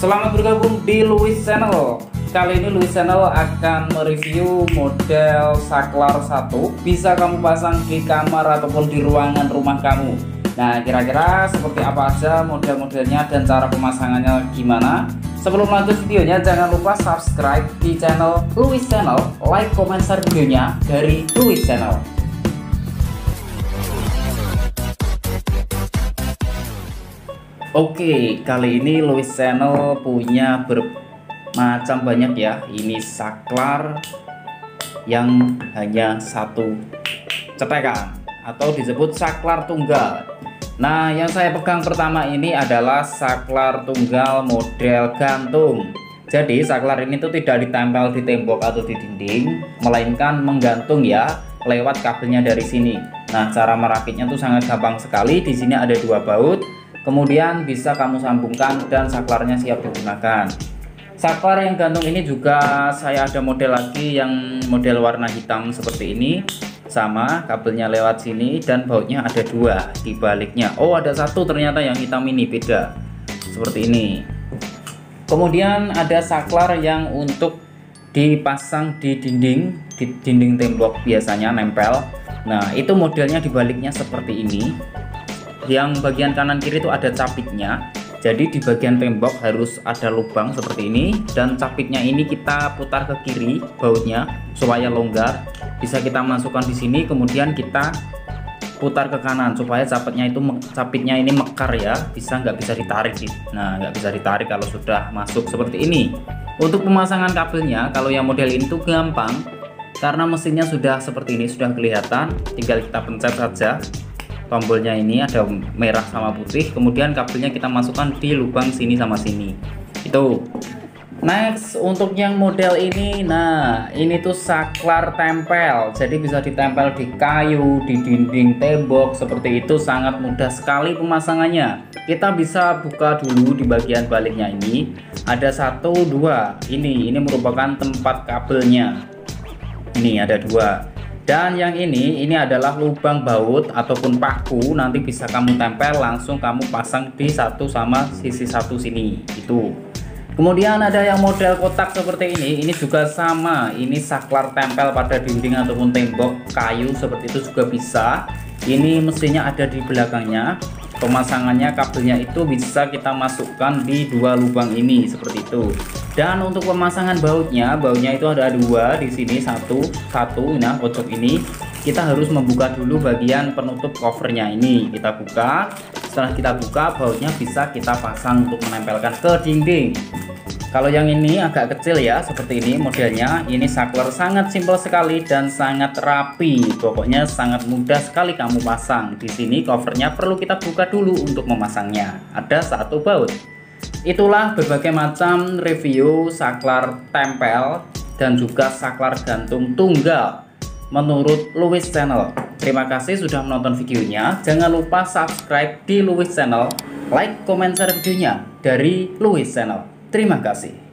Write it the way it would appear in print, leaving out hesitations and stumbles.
Selamat bergabung di Luis Channel. Kali ini Luis Channel akan mereview model saklar 1. Bisa kamu pasang di kamar ataupun di ruangan rumah kamu. Nah, kira-kira seperti apa aja model-modelnya dan cara pemasangannya gimana? Sebelum lanjut videonya, jangan lupa subscribe di channel Luis Channel, like, komen, share videonya dari Luis Channel. Oke, kali ini Luis Channel punya bermacam banyak ya. Ini saklar yang hanya satu cetekan atau disebut saklar tunggal. Nah, yang saya pegang pertama ini adalah saklar tunggal model gantung. Jadi saklar ini tuh tidak ditempel di tembok atau di dinding, melainkan menggantung ya lewat kabelnya dari sini. Nah, cara merakitnya tuh sangat gampang sekali. Di sini ada dua baut. Kemudian bisa kamu sambungkan dan saklarnya siap digunakan. Saklar yang gantung ini juga saya ada model lagi yang model warna hitam seperti ini. Sama, kabelnya lewat sini dan bautnya ada dua di baliknya. Oh, ada satu ternyata yang hitam ini beda. Seperti ini. Kemudian ada saklar yang untuk dipasang di dinding tembok biasanya nempel. Nah, itu modelnya di baliknya seperti ini. Yang bagian kanan kiri itu ada capitnya, jadi di bagian tembok harus ada lubang seperti ini, dan capitnya ini kita putar ke kiri bautnya supaya longgar. Bisa kita masukkan di sini, kemudian kita putar ke kanan supaya capitnya ini mekar ya, nggak bisa ditarik. Nah, nggak bisa ditarik kalau sudah masuk seperti ini. Untuk pemasangan kabelnya, kalau yang model ini tuh gampang karena mesinnya sudah seperti ini, sudah kelihatan, tinggal kita pencet saja. Tombolnya ini ada merah sama putih, kemudian kabelnya kita masukkan di lubang sini sama sini. Itu. Next, untuk yang model ini, nah ini tuh saklar tempel, jadi bisa ditempel di kayu, di dinding tembok seperti itu. Sangat mudah sekali pemasangannya. Kita bisa buka dulu di bagian baliknya ini. Ada satu, dua. Ini merupakan tempat kabelnya. Ini ada dua. Dan yang ini adalah lubang baut ataupun paku, nanti bisa kamu tempel langsung kamu pasang di satu sama sisi satu sini itu. Kemudian ada yang model kotak seperti ini juga sama, ini saklar tempel pada dinding ataupun tembok kayu seperti itu juga bisa. Ini mesinnya ada di belakangnya. Pemasangannya kabelnya itu bisa kita masukkan di dua lubang ini seperti itu. Dan untuk pemasangan bautnya itu ada dua di sini, satu. Nah, pojok ini kita harus membuka dulu bagian penutup covernya ini. Kita buka. Setelah kita buka, bautnya bisa kita pasang untuk menempelkan ke dinding. Kalau yang ini agak kecil ya, seperti ini modelnya. Ini saklar sangat simpel sekali dan sangat rapi. Pokoknya sangat mudah sekali kamu pasang. Di sini covernya perlu kita buka dulu untuk memasangnya. Ada satu baut. Itulah berbagai macam review saklar tempel dan juga saklar gantung tunggal menurut Luis Channel. Terima kasih sudah menonton videonya. Jangan lupa subscribe di Luis Channel, like, comment, share videonya dari Luis Channel. Terima kasih.